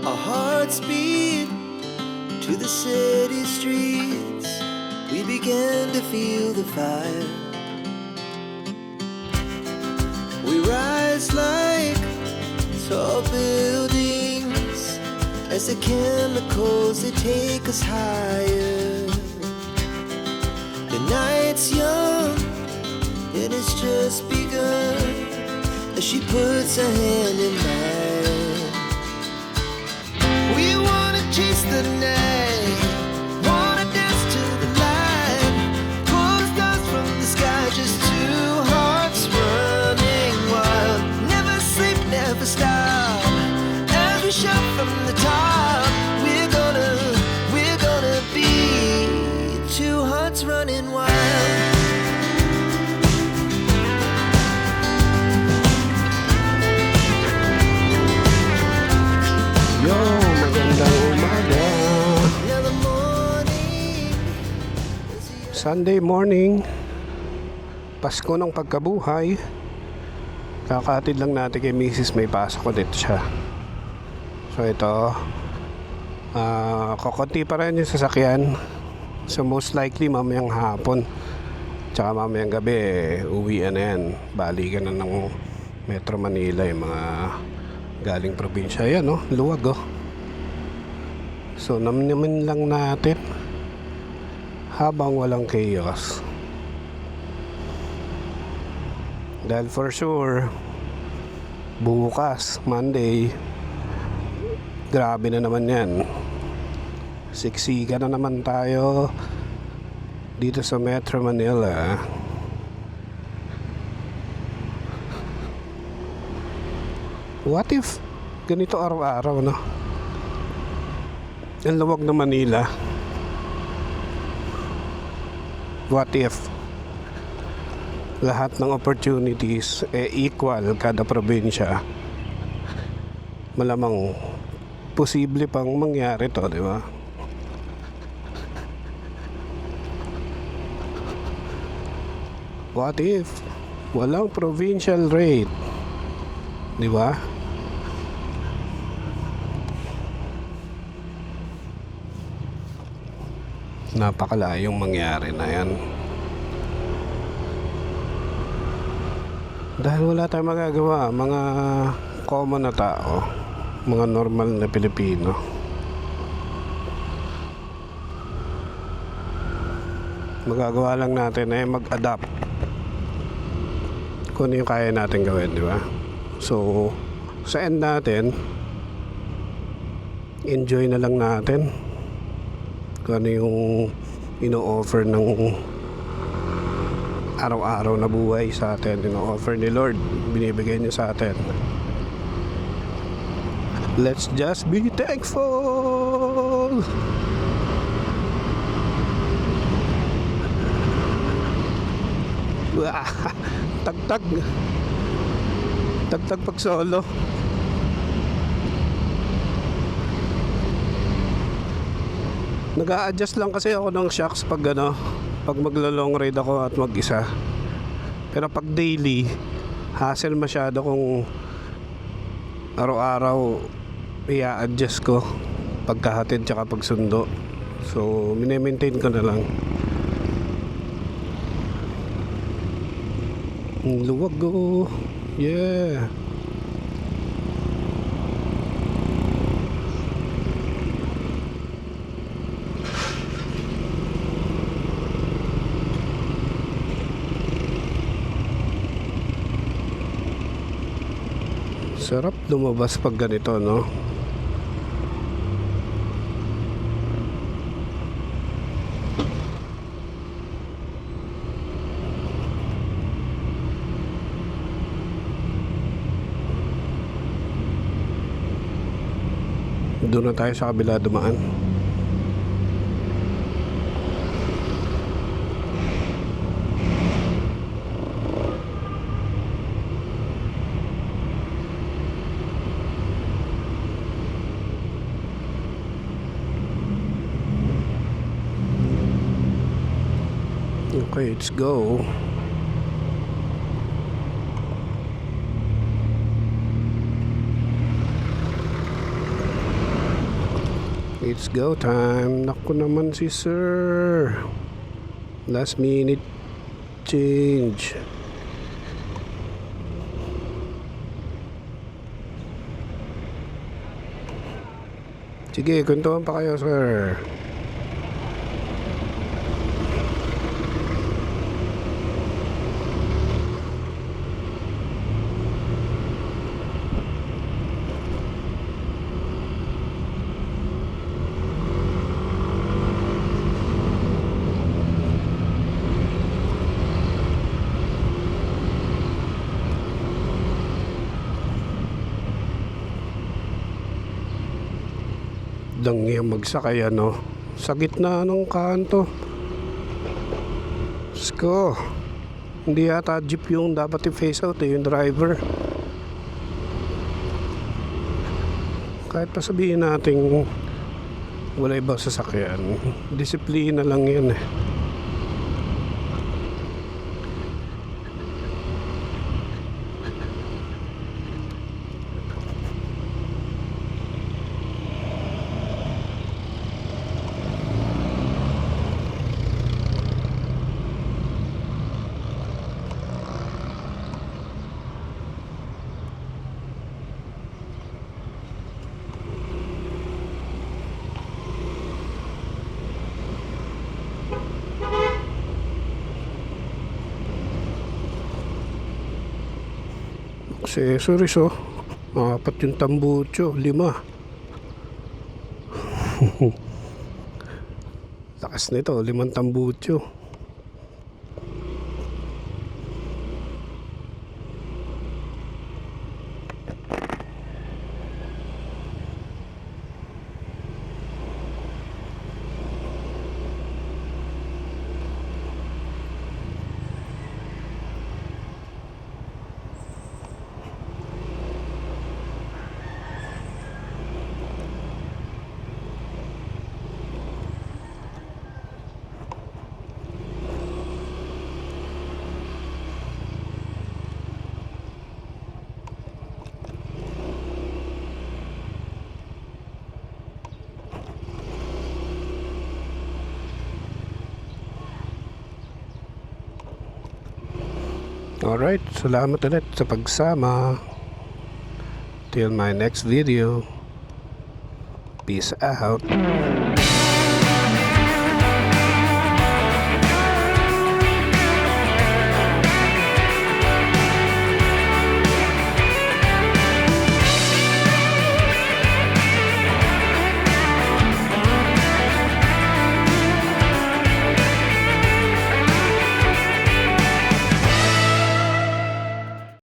Our hearts beat to the city streets. We began to feel the fire. We rise like tall buildings as the chemicals, they take us higher. The night's young and it's just begun as she puts her hand in mine. We wanna chase the night, wanna dance to the light, pull the stars from the sky, just two hearts running wild. Never sleep, never stop, as we shout from the top. We're gonna be two hearts running wild. Yo, magandang umaga. Now the morning, Sunday morning. Pasko ng pagkabuhay. Kakatid lang natin kay Mrs. May pasok ulit siya. So ito, kokonti pa rin yung sasakyan. So most likely mamayang hapon tsaka mamayang gabi uwian na yan. Balikan na ng Metro Manila yung mga galing probinsya. Yan luwag So namnamin lang natin habang walang chaos. Dahil for sure bukas Monday, grabe na naman yan. Siksika na naman tayo dito sa Metro Manila. What if ganito araw-araw, no? Ang luwag na Manila. What if lahat ng opportunities equal kada probinsya? Malamang posible pang mangyari to, di ba? What if walang provincial rate? Di ba? Napakalayong mangyari na yan. Dahil wala tayong magagawa, mga common na tao, mga normal na Pilipino. Magagawa lang natin ay mag-adapt kung ano yung kaya natin gawin, di ba? So, sa end natin, enjoy na lang natin kung ano yung ino-offer ng araw-araw na buhay sa atin. Ino-offer ni Lord, binibigay niya sa atin. Let's just be thankful. Tagtag pag solo. Nag-a-adjust lang kasi ako ng shocks pag maglo-long ride ako at mag-isa. Pero pag daily, hassle masyado kung araw-araw i-adjust ko pagkahatid tsaka pagsundo. So, mini-maintain ko na lang. Luwag yeah. Sarap lumabas pag ganito, no? Doon na tayo sa kabila dumaan. Okay, let's go. It's go time. Naku naman si sir. Last minute change. Sige, kwentuhan pa kayo, sir. Dangyang magsakay ano sa gitna ng kanto. Sko, hindi yata jeep yung dapat i-face out yung driver. Kahit pa sabihin natin wala ibang sasakyan, disiplina lang yan eh. Accessories oh. 4 yung tambucho, 5. Lakas nito, 5 tambucho. Alright, salamat ulit sa pagsama. Till my next video. Peace out.